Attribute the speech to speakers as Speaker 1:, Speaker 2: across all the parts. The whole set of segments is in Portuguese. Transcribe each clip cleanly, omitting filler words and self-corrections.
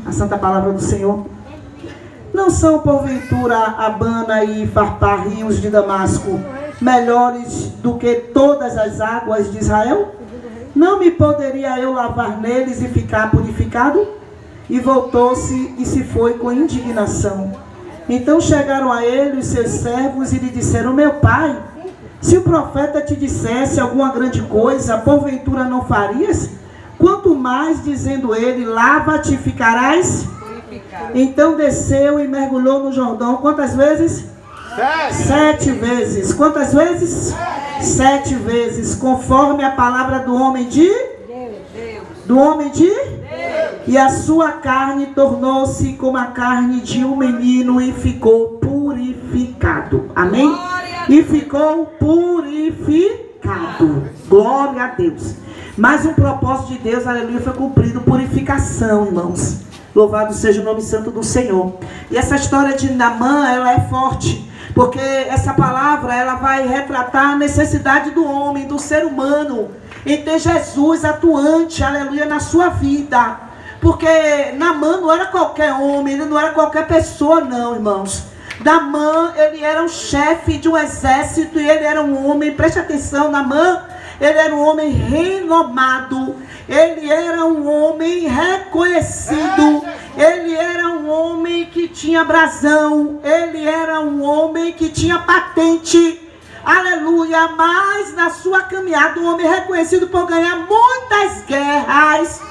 Speaker 1: A santa palavra do Senhor. Não são porventura Abana e Farpar, rios de Damasco, melhores do que todas as águas de Israel? Não me poderia eu lavar neles e ficar purificado? E voltou-se e se foi com indignação. Então chegaram a ele os seus servos e lhe disseram: meu pai, se o profeta te dissesse alguma grande coisa, porventura não farias? Quanto mais, dizendo ele, lava-te e ficarás purificado. Então desceu e mergulhou no Jordão. Quantas vezes? 7 vezes. Quantas vezes? 7 vezes. Conforme a palavra do homem de Deus. Do homem de Deus. E a sua carne tornou-se como a carne de um menino e ficou purificado. Amém? E ficou purificado. Glória a Deus. Mas um propósito de Deus, aleluia, foi cumprido. Purificação, irmãos. Louvado seja o nome santo do Senhor. E essa história de Naamã, ela é forte. Porque essa palavra, ela vai retratar a necessidade do homem, do ser humano, em ter Jesus atuante, aleluia, na sua vida. Porque Naamã não era qualquer homem, ele não era qualquer pessoa, não, irmãos. Naamã, ele era um chefe de um exército e ele era um homem, preste atenção, Naamã, ele era um homem renomado, ele era um homem reconhecido, ele era um homem que tinha brasão, ele era um homem que tinha patente, aleluia, mas na sua caminhada, um homem reconhecido por ganhar muitas guerras,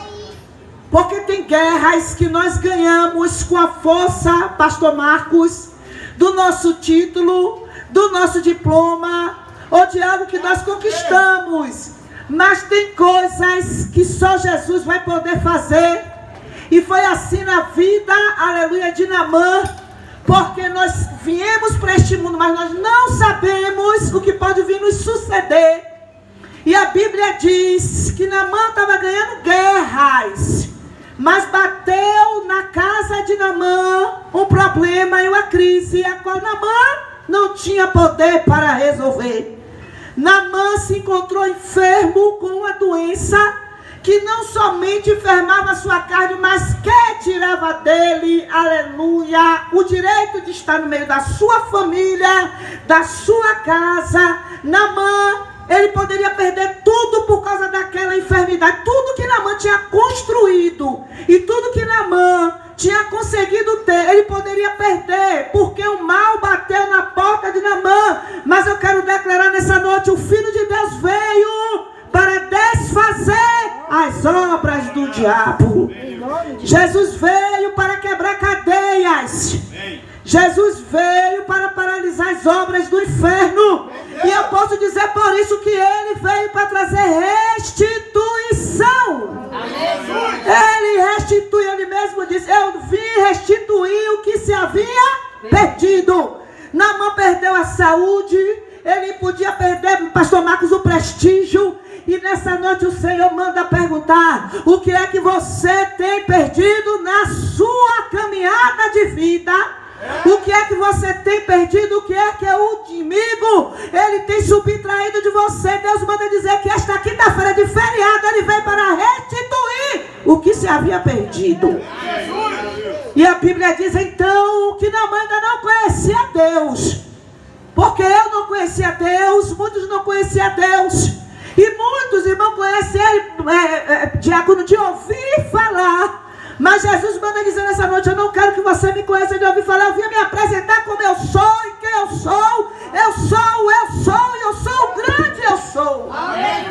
Speaker 1: porque tem guerras que nós ganhamos com a força, pastor Marcos, do nosso título, do nosso diploma, ou de algo que nós conquistamos. Mas tem coisas que só Jesus vai poder fazer. E foi assim na vida, aleluia, de Naamã. Porque nós viemos para este mundo, mas nós não sabemos o que pode vir nos suceder. E a Bíblia diz que Naamã estava ganhando guerras. Mas bateu na casa de Naamã um problema e uma crise, a qual Naamã não tinha poder para resolver. Naamã se encontrou enfermo com uma doença que não somente enfermava a sua carne, mas que tirava dele, aleluia, o direito de estar no meio da sua família, da sua casa. Naamã, ele poderia perder tudo por causa daquela enfermidade, tudo que Naamã tinha construído e tudo que Naamã tinha conseguido ter, ele poderia perder, porque o mal bateu na porta de Naamã. Mas eu quero declarar nessa noite: o Filho de Deus veio para desfazer as obras do diabo. Jesus veio para quebrar cadeias. Jesus veio para paralisar as obras do inferno. E eu posso dizer por isso que ele veio para trazer restituição. Ele restitui, ele mesmo disse: eu vim restituir o que se havia perdido. Naamã perdeu a saúde, ele podia perder, pastor Marcos, o prestígio. E nessa noite o Senhor manda perguntar: o que é que você tem perdido na sua caminhada de vida? O que é que você tem perdido? O que é que o inimigo ele tem subtraído de você? Deus manda dizer que esta quinta-feira de feriado ele veio para restituir o que se havia perdido. E a Bíblia diz então que Naamã ainda não conhecia Deus, porque eu não conhecia Deus, muitos não conheciam Deus, e muitos irmãos conhecem diácono, de ouvir falar. Mas Jesus manda dizer nessa noite: eu não quero que você me conheça de ouvir falar, eu vim me apresentar como eu sou e quem eu sou. Eu sou e eu sou o grande eu sou. Amém.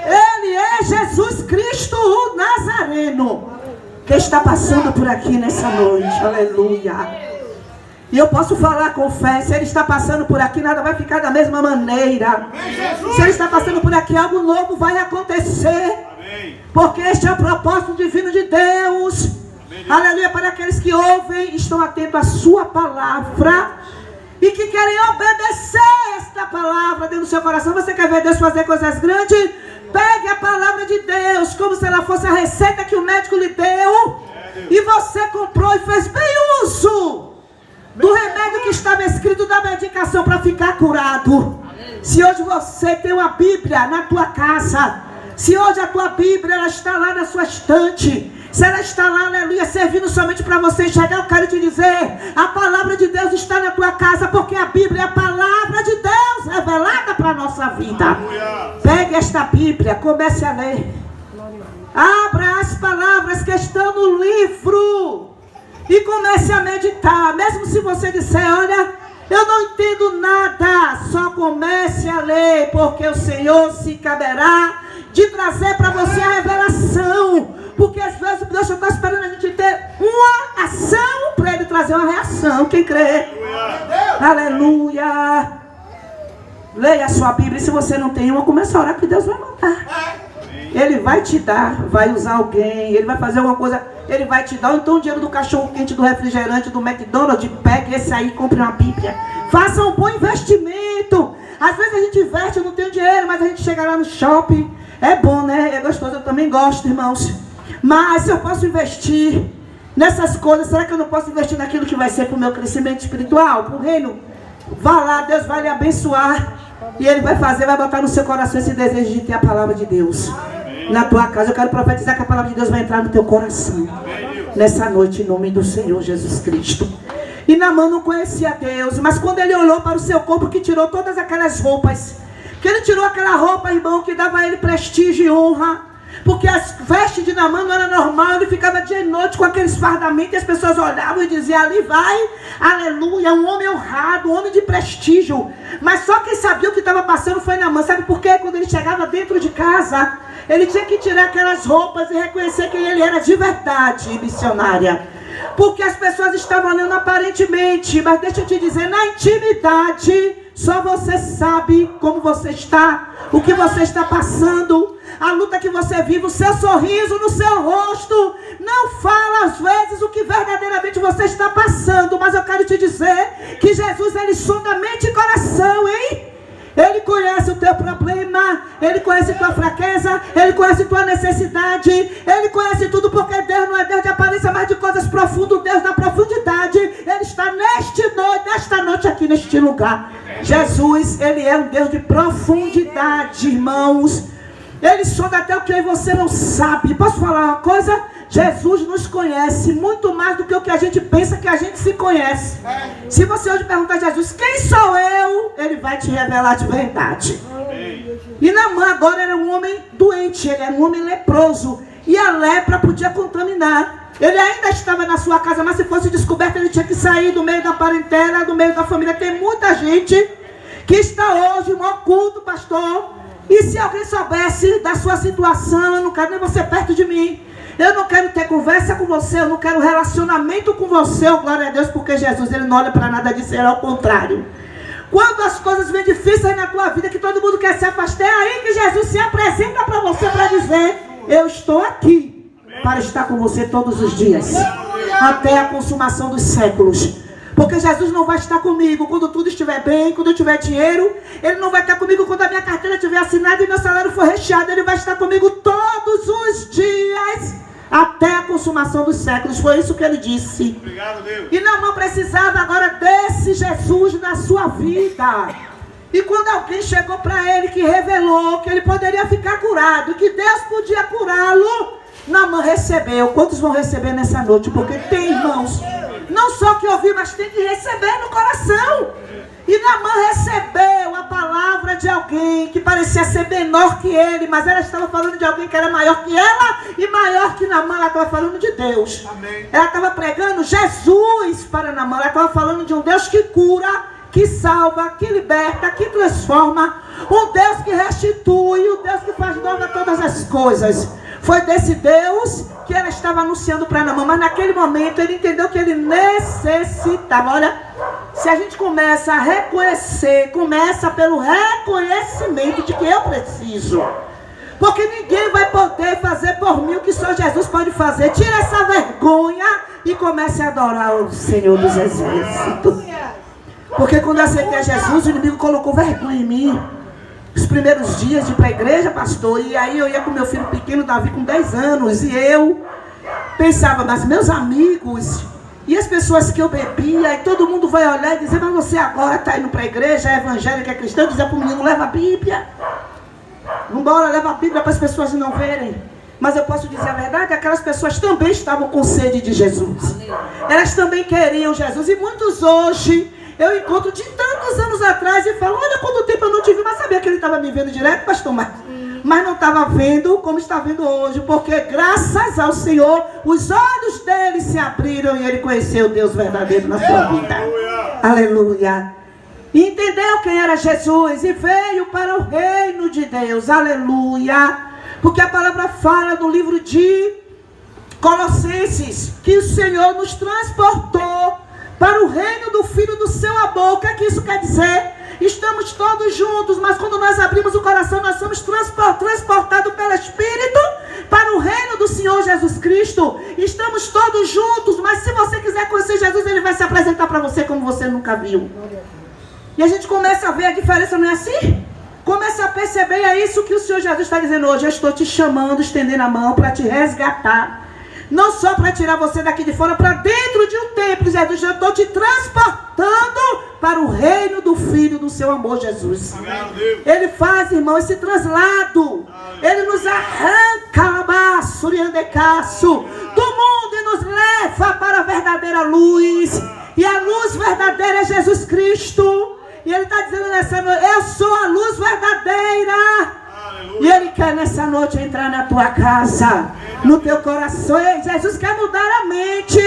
Speaker 1: Ele é Jesus Cristo, o Nazareno, que está passando por aqui nessa noite, aleluia. E eu posso falar com fé: se ele está passando por aqui, nada vai ficar da mesma maneira. Se ele está passando por aqui, algo novo vai acontecer. Porque este é o propósito divino de Deus. Aleluia, para aqueles que ouvem, estão atentos à sua palavra e que querem obedecer esta palavra dentro do seu coração. Você quer ver Deus fazer coisas grandes? Pegue a palavra de Deus como se ela fosse a receita que o médico lhe deu e você comprou e fez bem uso do remédio que estava escrito, da medicação para ficar curado. Se hoje você tem uma Bíblia na tua casa, se hoje a tua Bíblia ela está lá na sua estante, Se ela está lá, aleluia, servindo somente para você enxergar, eu quero te dizer, a palavra de Deus está na tua casa, porque a Bíblia é a palavra de Deus revelada para a nossa vida. Pegue esta Bíblia, comece a ler. Abra as palavras que estão no livro e comece a meditar. Mesmo se você disser, olha, eu não entendo nada, só comece a ler, porque o Senhor se caberá de trazer para você a revelação. Porque às vezes Deus está esperando a gente ter uma ação para Ele trazer uma reação. Quem crê? Aleluia. Leia a sua Bíblia, e se você não tem uma, comece a orar que Deus vai mandar. Ele vai te dar, vai usar alguém, Ele vai fazer alguma coisa, Ele vai te dar. Ou então o dinheiro do cachorro quente, do refrigerante, do McDonald's, pegue esse aí e compre uma Bíblia. Faça um bom investimento. Às vezes a gente investe, eu não tenho dinheiro, mas a gente chega lá no shopping. É bom, né? É gostoso, eu também gosto, irmãos. Mas se eu posso investir nessas coisas, será que eu não posso investir naquilo que vai ser para o meu crescimento espiritual, para o reino? Vá lá, Deus vai lhe abençoar. E Ele vai fazer, vai botar no seu coração esse desejo de ter a palavra de Deus. Na tua casa, eu quero profetizar que a palavra de Deus vai entrar no teu coração nessa noite, em nome do Senhor Jesus Cristo. E Naamã não conhecia Deus, mas quando ele olhou para o seu corpo, que tirou todas aquelas roupas, que ele tirou aquela roupa, irmão, que dava a ele prestígio e honra, porque as vestes de Naamã não era normal, ele ficava dia e noite com aqueles fardamentos, e as pessoas olhavam e diziam, ali vai, aleluia, um homem honrado, um homem de prestígio. Mas só quem sabia o que estava passando foi Naamã. Sabe por quê? Quando ele chegava dentro de casa, ele tinha que tirar aquelas roupas e reconhecer quem ele era de verdade, missionária. Porque as pessoas estavam olhando aparentemente, mas deixa eu te dizer, na intimidade, só você sabe como você está, o que você está passando, a luta que você vive, o seu sorriso no seu rosto, não fala às vezes o que verdadeiramente você está passando, mas eu quero te dizer que Jesus, Ele sonda mente e coração, hein? Ele conhece o teu problema, Ele conhece tua fraqueza, Ele conhece tua necessidade, Ele conhece tudo, porque Deus não é Deus de aparência, mas de coisas profundas, Deus na profundidade. Ele está nesta noite aqui neste lugar. Jesus, Ele é um Deus de profundidade, irmãos. Ele sonda até o que você não sabe. Posso falar uma coisa? Jesus nos conhece muito mais do que o que a gente pensa que a gente se conhece. Se você hoje perguntar a Jesus, quem sou eu? Ele vai te revelar de verdade. E Naamã agora era um homem doente, ele era um homem leproso. E a lepra podia contaminar. Ele ainda estava na sua casa, mas se fosse descoberto, ele tinha que sair do meio da parentela, do meio da família. Tem muita gente que está hoje no oculto, pastor. E se alguém soubesse da sua situação, eu não quero nem você perto de mim. Eu não quero ter conversa com você, eu não quero relacionamento com você, oh, glória a Deus, porque Jesus, Ele não olha para nada disso, é ao contrário. Quando as coisas vêm difíceis na tua vida, que todo mundo quer se afastar, é aí que Jesus se apresenta para você, para dizer, eu estou aqui, para estar com você todos os dias, até a consumação dos séculos. Porque Jesus não vai estar comigo quando tudo estiver bem, quando eu tiver dinheiro. Ele não vai estar comigo quando a minha carteira estiver assinada e meu salário for recheado. Ele vai estar comigo todos os dias, até a consumação dos séculos. Foi isso que ele disse. Obrigado, Deus. E Naamã precisava agora desse Jesus na sua vida. E quando alguém chegou para ele que revelou que ele poderia ficar curado, que Deus podia curá-lo, Naamã recebeu. Quantos vão receber nessa noite? Porque tem, irmãos, não só que ouvir, mas tem que receber no coração. E Naamã recebeu a palavra de alguém que parecia ser menor que ele, mas ela estava falando de alguém que era maior que ela e maior que Naamã. Ela estava falando de Deus. Amém. Ela estava pregando Jesus para Naamã. Ela estava falando de um Deus que cura, que salva, que liberta, que transforma, um Deus que restitui, um Deus que faz nova todas as coisas. Foi desse Deus que ela estava anunciando para Naamã, mas naquele momento ele entendeu que ele necessitava. Olha, se a gente começa a reconhecer, começa pelo reconhecimento de que eu preciso. Porque ninguém vai poder fazer por mim o que só Jesus pode fazer. Tira essa vergonha e comece a adorar o Senhor dos Exércitos. Porque quando eu aceitei Jesus, o inimigo colocou vergonha em mim. Os primeiros dias de ir para a igreja, pastor, e aí eu ia com meu filho pequeno, Davi, com 10 anos, e eu pensava, mas meus amigos, e as pessoas que eu bebia, e todo mundo vai olhar e dizer, mas você agora está indo para a igreja, é evangélica, é cristã, dizer para o menino, leva a Bíblia. Vambora, leva a Bíblia para as pessoas não verem. Mas eu posso dizer a verdade, aquelas pessoas também estavam com sede de Jesus. Elas também queriam Jesus. E muitos hoje, eu encontro de tantos anos atrás e falo, olha quanto tempo eu não te vi, mas sabia que ele estava me vendo direto, pastor Marcos? Mas não estava vendo como está vendo hoje, porque graças ao Senhor, os olhos dele se abriram e ele conheceu o Deus verdadeiro na sua vida. Aleluia. E entendeu quem era Jesus e veio para o reino de Deus. Aleluia. Porque a palavra fala no livro de Colossenses que o Senhor nos transportou para o reino do Filho do seu amor. O que é que isso quer dizer? Estamos todos juntos, mas quando nós abrimos o coração, nós somos transportados pelo Espírito para o reino do Senhor Jesus Cristo. Estamos todos juntos, mas se você quiser conhecer Jesus, Ele vai se apresentar para você como você nunca viu. E a gente começa a ver a diferença, não é assim? Começa a perceber, é isso que o Senhor Jesus está dizendo hoje. Eu estou te chamando, estendendo a mão para te resgatar. Não só para tirar você daqui de fora, para dentro de um templo, Jesus. Eu estou te transportando para o reino do Filho do seu amor, Jesus. Ele faz, irmão, esse traslado. Ele nos arranca do mundo e nos leva para a verdadeira luz. E a luz verdadeira é Jesus Cristo. E Ele está dizendo nessa noite, eu sou a luz verdadeira. Aleluia. E Ele quer nessa noite entrar na tua casa, no teu coração. E Jesus quer mudar a mente,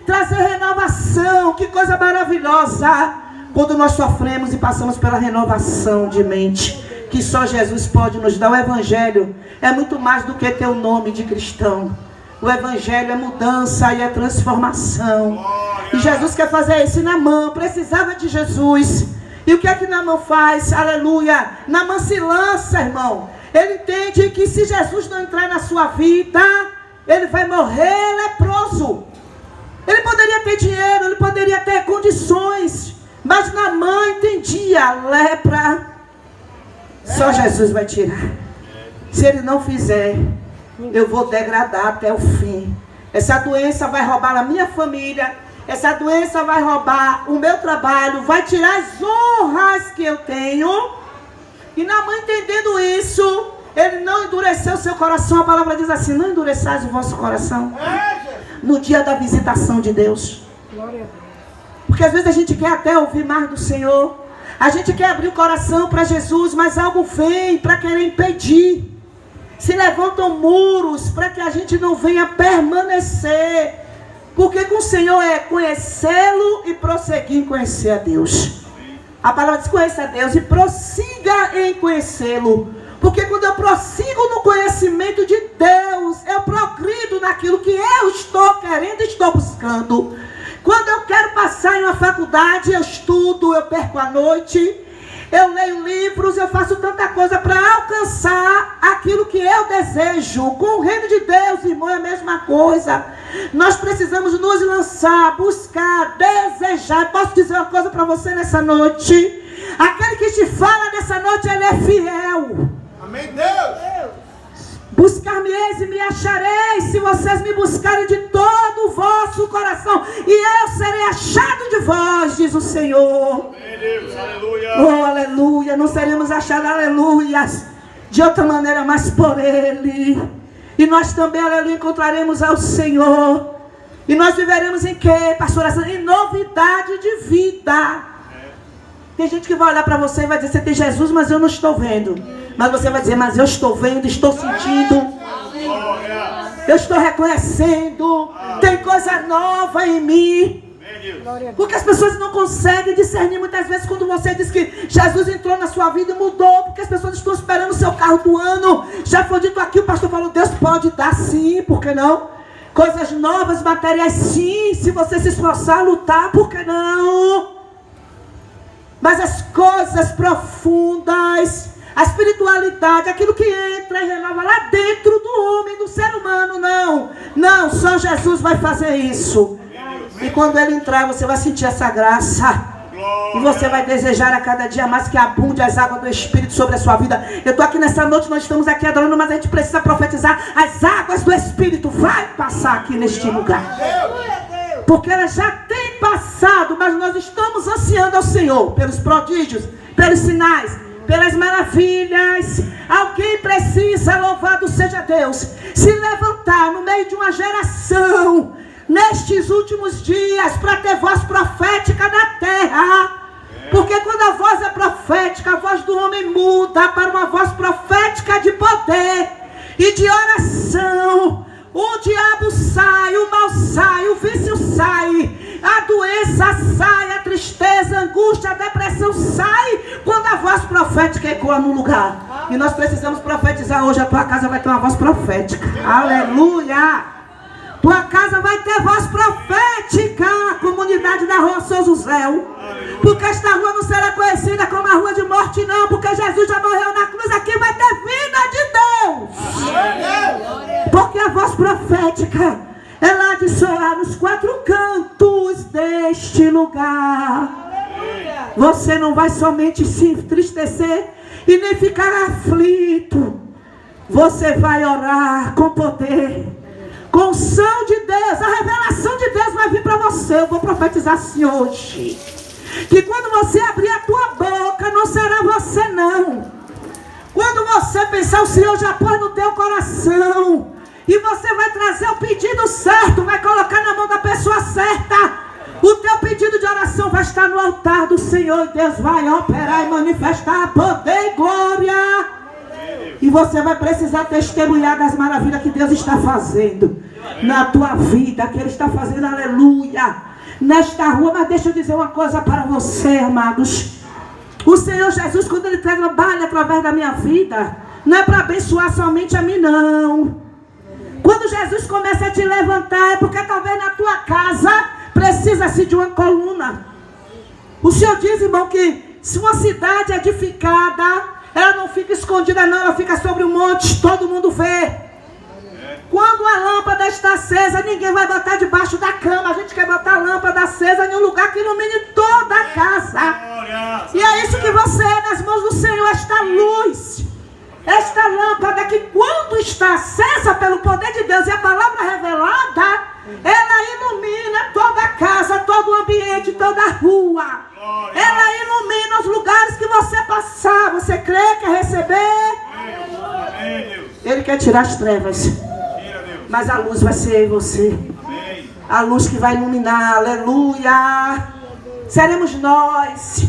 Speaker 1: trazer renovação. Que coisa maravilhosa. Quando nós sofremos e passamos pela renovação de mente, que só Jesus pode nos dar. O Evangelho é muito mais do que ter o nome de cristão. O Evangelho é mudança e é transformação. E Jesus quer fazer isso. Naamã precisava de Jesus. E o que é que Naamã faz? Aleluia. Naamã se lança, irmão. Ele entende que se Jesus não entrar na sua vida, ele vai morrer leproso. Ele poderia ter dinheiro, ele poderia ter condições, mas Naamã entendia, a lepra só Jesus vai tirar. Se ele não fizer, eu vou degradar até o fim. Essa doença vai roubar a minha família. Essa doença vai roubar o meu trabalho, vai tirar as honras que eu tenho. E Naamã, entendendo isso, ele não endureceu seu coração. A palavra diz assim, não endureçais o vosso coração no dia da visitação de Deus. Porque às vezes a gente quer até ouvir mais do Senhor. A gente quer abrir o coração para Jesus, mas algo vem para querer impedir. Se levantam muros para que a gente não venha permanecer. Porque com o Senhor é conhecê-lo e prosseguir em conhecer a Deus. A palavra diz, conheça a Deus e prossiga em conhecê-lo. Porque quando eu prossigo no conhecimento de Deus, eu progrido naquilo que eu estou querendo, estou buscando. Quando eu quero passar em uma faculdade, eu estudo, eu perco a noite. Eu leio livros, eu faço tanta coisa para alcançar aquilo que eu desejo. Com o reino de Deus, irmão, é a mesma coisa. Nós precisamos nos lançar, buscar, desejar. Posso dizer uma coisa para você nessa noite? Aquele que te fala nessa noite, ele é fiel.
Speaker 2: Amém, Deus.
Speaker 1: Buscar-me-eis e me achareis, se vocês me buscarem de todo o vosso coração, e eu serei achado de vós, diz o Senhor.
Speaker 2: Amém, Deus. Aleluia.
Speaker 1: Oh, aleluia. Não seremos achados, aleluias, de outra maneira, mas por Ele. E nós também, aleluia, encontraremos ao Senhor. E nós viveremos em quê, pastora? Em novidade de vida. Tem gente que vai olhar para você e vai dizer, você tem Jesus, mas eu não estou vendo. Mas você vai dizer, mas eu estou vendo, estou sentindo. Eu estou reconhecendo. Tem coisa nova em mim. Porque as pessoas não conseguem discernir muitas vezes quando você diz que Jesus entrou na sua vida e mudou. Porque as pessoas estão esperando o seu carro do ano. Já foi dito aqui, o pastor falou, Deus pode dar sim, por que não? Coisas novas, materiais sim, se você se esforçar, lutar, por que não? Mas as coisas profundas, a espiritualidade, aquilo que entra e renova lá dentro do homem, do ser humano, não. Não, só Jesus vai fazer isso. E quando Ele entrar, você vai sentir essa graça. E você vai desejar a cada dia mais que abunde as águas do Espírito sobre a sua vida. Eu estou aqui nessa noite, nós estamos aqui adorando, mas a gente precisa profetizar. As águas do Espírito vai passar aqui neste lugar. Porque ela já tem passado, mas nós estamos ansiando ao Senhor pelos prodígios, pelos sinais, pelas maravilhas. Alguém precisa, louvado seja Deus, se levantar no meio de uma geração, nestes últimos dias, para ter voz profética na terra. Porque quando a voz é profética, a voz do homem muda para uma voz profética de poder e de oração. O diabo sai, o mal sai, o vício sai, a doença sai, a tristeza, a angústia, a depressão sai quando a voz profética ecoa no lugar. E nós precisamos profetizar hoje. A tua casa vai ter uma voz profética. Aleluia! Tua casa vai ter voz profética, comunidade da Rua São José. Porque esta rua não será conhecida como a rua de morte, não. Porque Jesus já morreu na cruz. Aqui vai ter vida de Deus. Porque a voz profética, ela há de soar nos 4 cantos deste lugar. Você não vai somente se entristecer e nem ficar aflito. Você vai orar com poder, com unção de Deus. A revelação de Deus vai vir para você. Eu vou profetizar assim hoje, que quando você abrir a tua boca, não será você não. Quando você pensar, o Senhor já pôs no teu coração, e você vai trazer o pedido certo, vai colocar na mão da pessoa certa. O teu pedido de oração vai estar no altar do Senhor, e Deus vai operar e manifestar poder e glória. E você vai precisar testemunhar das maravilhas que Deus está fazendo na tua vida, que Ele está fazendo, aleluia, nesta rua. Mas deixa eu dizer uma coisa para você, amados. O Senhor Jesus, quando Ele trabalha através da minha vida, não é para abençoar somente a mim, não. Quando Jesus começa a te levantar, é porque talvez na tua casa precisa-se de uma coluna. O Senhor diz, irmão, que se uma cidade é edificada, ela não fica escondida não, ela fica sobre um monte, todo mundo vê. Quando a lâmpada está acesa, ninguém vai botar debaixo da cama. A gente quer botar a lâmpada acesa em um lugar que ilumine toda a casa. E é isso que você é nas mãos do Senhor, esta luz, esta lâmpada que quando está acesa pelo poder de Deus e a palavra revelada, ela ilumina toda a casa, todo o ambiente, toda a rua. Ela ilumina os lugares que você passar. Você crê, quer receber? Ele quer tirar as trevas, mas a luz vai ser em você. A luz que vai iluminar, aleluia. Seremos nós.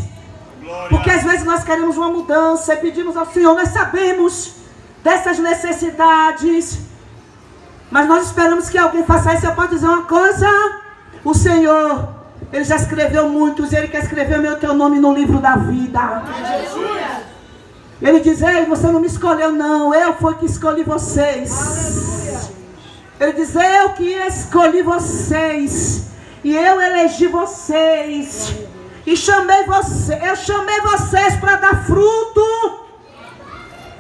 Speaker 1: Porque às vezes nós queremos uma mudança e pedimos ao Senhor. Nós sabemos dessas necessidades, mas nós esperamos que alguém faça isso. Eu posso dizer uma coisa: o Senhor, Ele já escreveu muitos. Ele quer escrever o meu teu nome no livro da vida. Ele diz: ei, você não me escolheu não, eu fui que escolhi vocês. Ele diz: eu que escolhi vocês, e eu elegi vocês, e eu chamei vocês para dar fruto,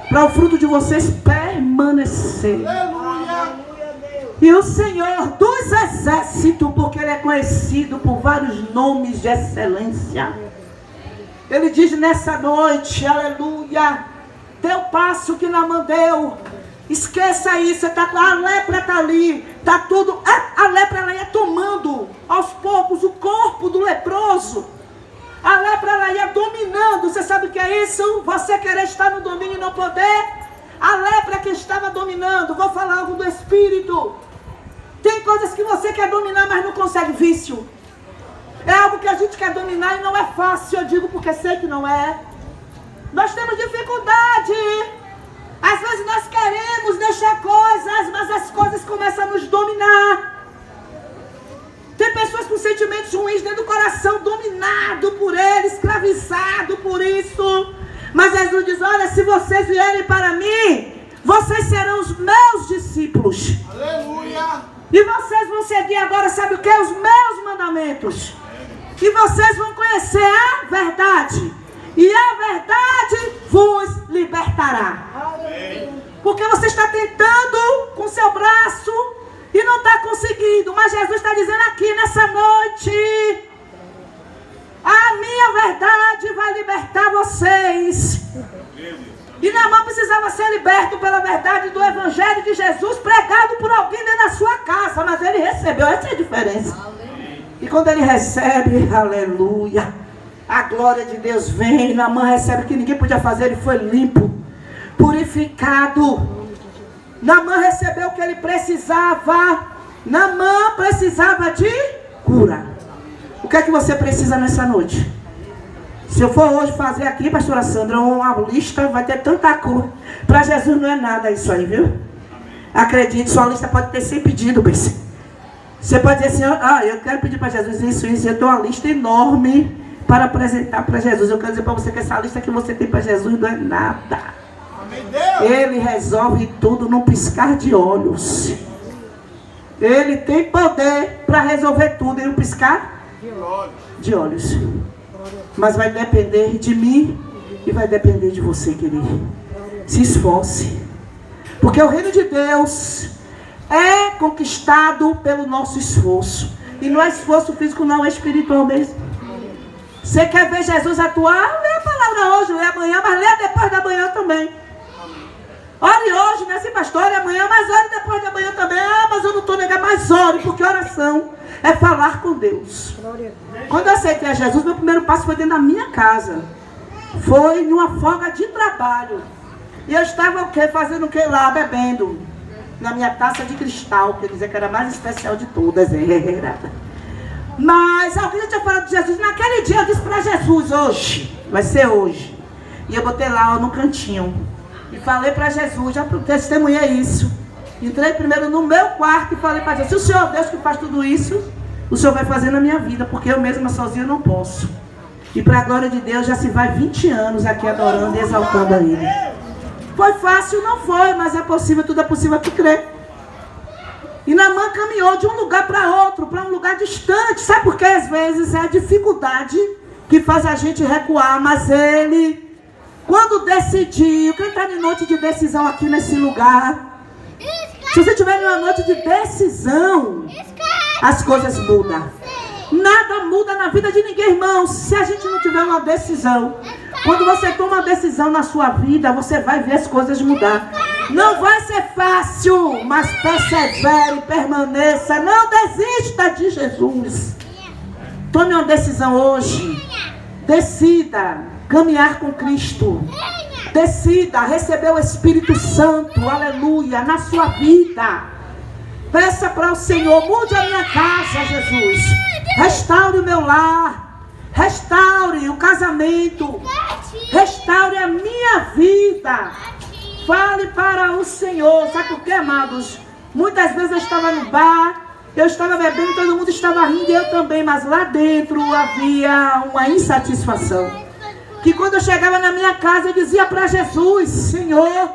Speaker 1: para o fruto de vocês permanecer. E o Senhor dos exércitos, porque Ele é conhecido por vários nomes de excelência, Ele diz nessa noite, aleluia, dê o passo que Naamã deu. Esqueça isso, a lepra está ali, está tudo, a lepra ela ia tomando aos poucos o corpo do leproso. A lepra ela ia dominando. Você sabe o que é isso? Você querer estar no domínio e não poder? A lepra que estava dominando. Vou falar algo do Espírito. Tem coisas que você quer dominar, mas não consegue. Vício é algo que a gente quer dominar e não é fácil. Eu digo porque sei que não é. Nós temos dificuldade. Às vezes nós queremos deixar coisas, mas as coisas começam a nos dominar. Tem pessoas com sentimentos ruins dentro do coração, dominado por ele, escravizado por isso. Mas Jesus diz: olha, se vocês vierem para mim, vocês serão os meus discípulos. Aleluia! E vocês vão seguir agora, sabe o que? Os meus mandamentos. E vocês vão conhecer a verdade. E a verdade vos libertará. Amém. Porque você está tentando com seu braço e não está conseguindo. Mas Jesus está dizendo aqui nessa noite: a minha verdade vai libertar vocês. E Naamã precisava ser liberto pela verdade do Evangelho de Jesus, pregado por alguém dentro da sua casa. Mas ele recebeu, essa é a diferença. Amém. E quando ele recebe, aleluia, a glória de Deus vem. Naamã recebe o que ninguém podia fazer. Ele foi limpo, purificado. Naamã recebeu o que ele precisava. Naamã precisava de cura. O que é que você precisa nessa noite? Se eu for hoje fazer aqui, pastora Sandra, uma lista, vai ter tanta cura. Para Jesus não é nada isso aí, viu? Acredite, sua lista pode ter 100 pedidos, bem. Você pode dizer assim, eu quero pedir para Jesus isso. Eu tenho uma lista enorme para apresentar para Jesus. Eu quero dizer para você que essa lista que você tem para Jesus não é nada. Ele resolve tudo num piscar de olhos. Ele tem poder para resolver tudo em um piscar de olhos. Mas vai depender de mim e vai depender de você, querido. Se esforce. Porque o reino de Deus é conquistado pelo nosso esforço. E não é esforço físico, não, é espiritual mesmo. Você quer ver Jesus atuar? Lê a palavra hoje, lê amanhã, mas lê depois da manhã também. Ore hoje, né, sim, pastor? Ore amanhã, mas ore depois da manhã também. Mas eu não estou negando, mas ore, porque oração é falar com Deus. Quando eu aceitei a Jesus, meu primeiro passo foi dentro da minha casa. Foi numa folga de trabalho. E eu estava o quê? Fazendo o quê lá? Bebendo. Na minha taça de cristal, quer dizer que era a mais especial de todas. Mas alguém já tinha falado de Jesus. Naquele dia eu disse para Jesus, hoje, vai ser hoje. E eu botei lá no cantinho. E falei para Jesus, já testemunhei isso. Entrei primeiro no meu quarto e falei para Jesus, se o Senhor Deus que faz tudo isso, o Senhor vai fazer na minha vida, porque eu mesma sozinha não posso. E para a glória de Deus já se vai 20 anos aqui adorando e exaltando a Ele. Foi fácil? Não foi, mas é possível, tudo é possível que crê. E Naamã caminhou de um lugar para outro, para um lugar distante. Sabe por quê? Às vezes é a dificuldade que faz a gente recuar, mas ele, quando decidiu, quem está em noite de decisão aqui nesse lugar, se você tiver uma noite de decisão, as coisas mudam. Nada muda na vida de ninguém, irmãos, se a gente não tiver uma decisão. Quando você toma uma decisão na sua vida, você vai ver as coisas mudar. Não vai ser fácil, mas persevere, permaneça, não desista de Jesus. Tome uma decisão hoje. Decida caminhar com Cristo. Decida receber o Espírito Santo, aleluia, na sua vida. Peça para o Senhor, mude a minha casa, Jesus. Restaure o meu lar. Restaure o casamento. Restaure a minha vida. Fale para o Senhor. Sabe por quê, amados? Muitas vezes eu estava no bar, eu estava bebendo, todo mundo estava rindo e eu também. Mas lá dentro havia uma insatisfação. Que quando eu chegava na minha casa eu dizia para Jesus, Senhor,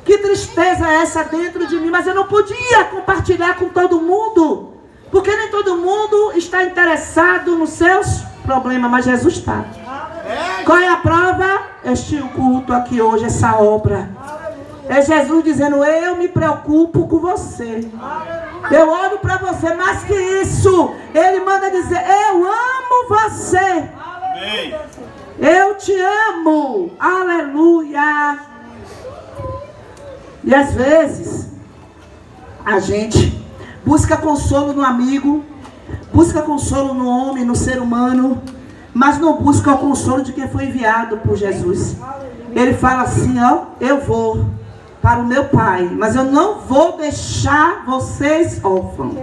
Speaker 1: que tristeza é essa dentro de mim? Mas eu não podia compartilhar com todo mundo. Porque nem todo mundo está interessado nos seus problemas, mas Jesus está. Qual é a prova? Este culto aqui hoje, essa obra. É Jesus dizendo, eu me preocupo com você. Eu olho para você, mais que isso. Ele manda dizer, eu amo você. Eu te amo. Aleluia. E às vezes, a gente busca consolo no amigo, busca consolo no homem, no ser humano, mas não busca o consolo de quem foi enviado por Jesus. Ele fala assim, ó, eu vou para o meu Pai, mas eu não vou deixar vocês órfãos.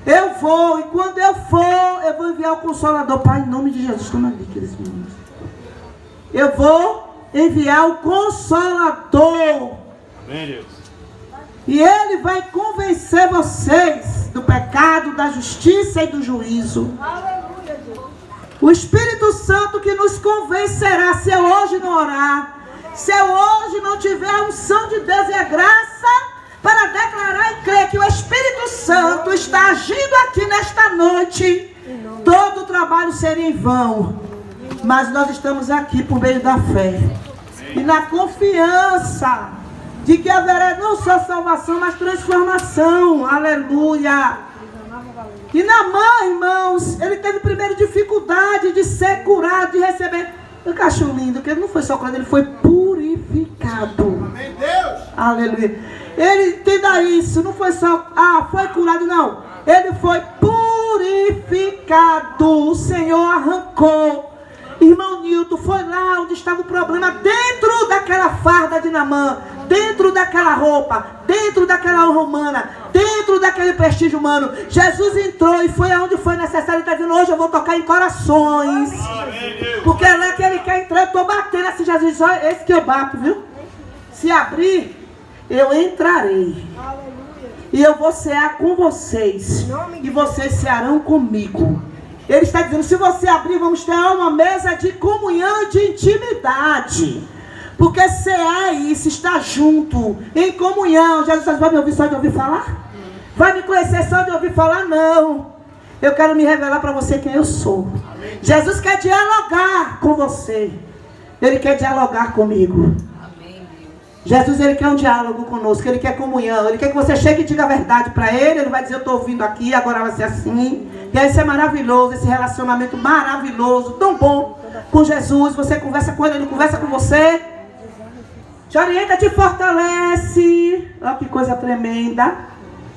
Speaker 1: Eu vou, e quando eu for, eu vou enviar o Consolador. Pai, em nome de Jesus, toma ali aqueles meninos. Eu vou enviar o Consolador.
Speaker 2: Amém, Deus.
Speaker 1: E Ele vai convencer vocês do pecado, da justiça e do juízo. O Espírito Santo que nos convencerá, se eu hoje não orar, se eu hoje não tiver a unção de Deus e a graça para declarar e crer que o Espírito Santo está agindo aqui nesta noite, todo o trabalho seria em vão. Mas nós estamos aqui por meio da fé e na confiança de que haverá não só salvação, mas transformação. Aleluia. E Naamã, irmãos, ele teve primeiro dificuldade de ser curado, de receber. Eu acho lindo, que ele não foi só curado, ele foi purificado.
Speaker 2: Amém, Deus.
Speaker 1: Aleluia. Ele, entenda isso, não foi só, foi curado, não. Ele foi purificado. O Senhor arrancou. Irmão Nilton, foi lá onde estava o problema, dentro daquela farda de Naamã. dentro daquela roupa, dentro daquela honra humana, dentro daquele prestígio humano. Jesus entrou e foi aonde foi necessário. Ele está dizendo, hoje eu vou tocar em corações. Porque é lá que ele quer entrar. Eu estou batendo assim, Jesus diz, olha, esse que eu bato, viu? Se abrir, eu entrarei. E eu vou cear com vocês. E vocês cearão comigo. Ele está dizendo, se você abrir, vamos ter uma mesa de comunhão e de intimidade. Porque cear é isso, estar junto, em comunhão. Jesus vai me ouvir só de ouvir falar? Vai me conhecer só de ouvir falar? Não. Eu quero me revelar para você quem eu sou. Jesus quer dialogar com você. Ele quer dialogar comigo. Jesus, ele quer um diálogo conosco, ele quer comunhão, ele quer que você chegue e diga a verdade para ele. Ele vai dizer, eu estou ouvindo aqui, agora vai ser assim. E aí isso é maravilhoso, esse relacionamento maravilhoso, tão bom com Jesus. Você conversa com ele conversa com você. Te orienta, te fortalece. Olha que coisa tremenda.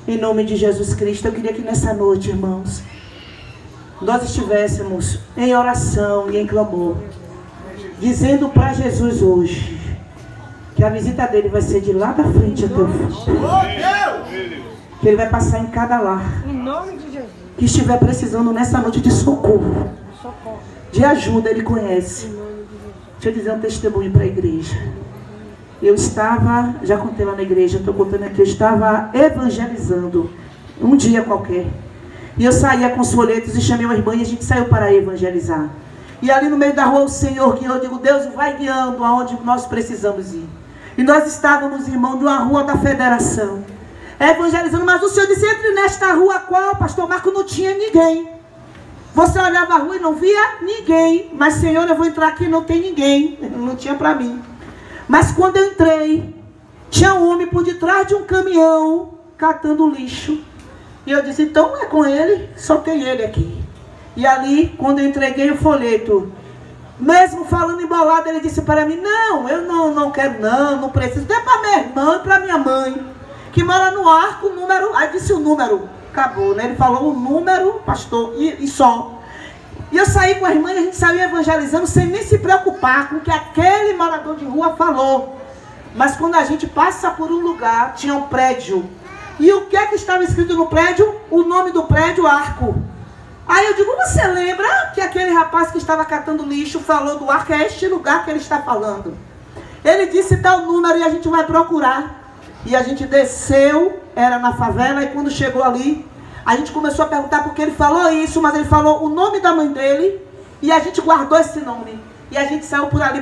Speaker 1: Em nome de Jesus Cristo, eu queria que nessa noite, irmãos, nós estivéssemos em oração e em clamor, dizendo para Jesus hoje que a visita dele vai ser de lá da frente até o fim. Que ele vai passar em cada lar. Em nome de Jesus. Que estiver precisando nessa noite de socorro, de ajuda, ele conhece. Deixa eu dizer um testemunho para a igreja. Eu estava, já contei lá na igreja, estou contando aqui, eu estava evangelizando um dia qualquer. E eu saía com os folhetos e chamei uma irmã e a gente saiu para evangelizar. E ali no meio da rua o Senhor guiou, eu digo, Deus vai guiando aonde nós precisamos ir. E nós estávamos, irmão, de uma rua da Federação, evangelizando, mas o Senhor disse, entre nesta rua qual, pastor Marco, não tinha ninguém. Você olhava a rua e não via ninguém. Mas, Senhor, eu vou entrar aqui e não tem ninguém. Não tinha para mim. Mas quando eu entrei, tinha um homem por detrás de um caminhão, catando lixo. E eu disse, então é com ele, só tem ele aqui. E ali, quando eu entreguei o folheto, mesmo falando embolado, ele disse para mim, não, eu não quero não preciso. Dê para minha irmã e para minha mãe, que mora no Arco, o número, aí disse o número, acabou, né? Ele falou o número, pastor, e só. E eu saí com a irmã e a gente saiu evangelizando sem nem se preocupar com o que aquele morador de rua falou. Mas quando a gente passa por um lugar, tinha um prédio. E o que é que estava escrito no prédio? O nome do prédio, Arco. Aí eu digo, você lembra que aquele rapaz que estava catando lixo falou do Arco? É este lugar que ele está falando. Ele disse tal número e a gente vai procurar. E a gente desceu, era na favela, e quando chegou ali, a gente começou a perguntar porque ele falou isso, mas ele falou o nome da mãe dele, e a gente guardou esse nome. E a gente saiu por ali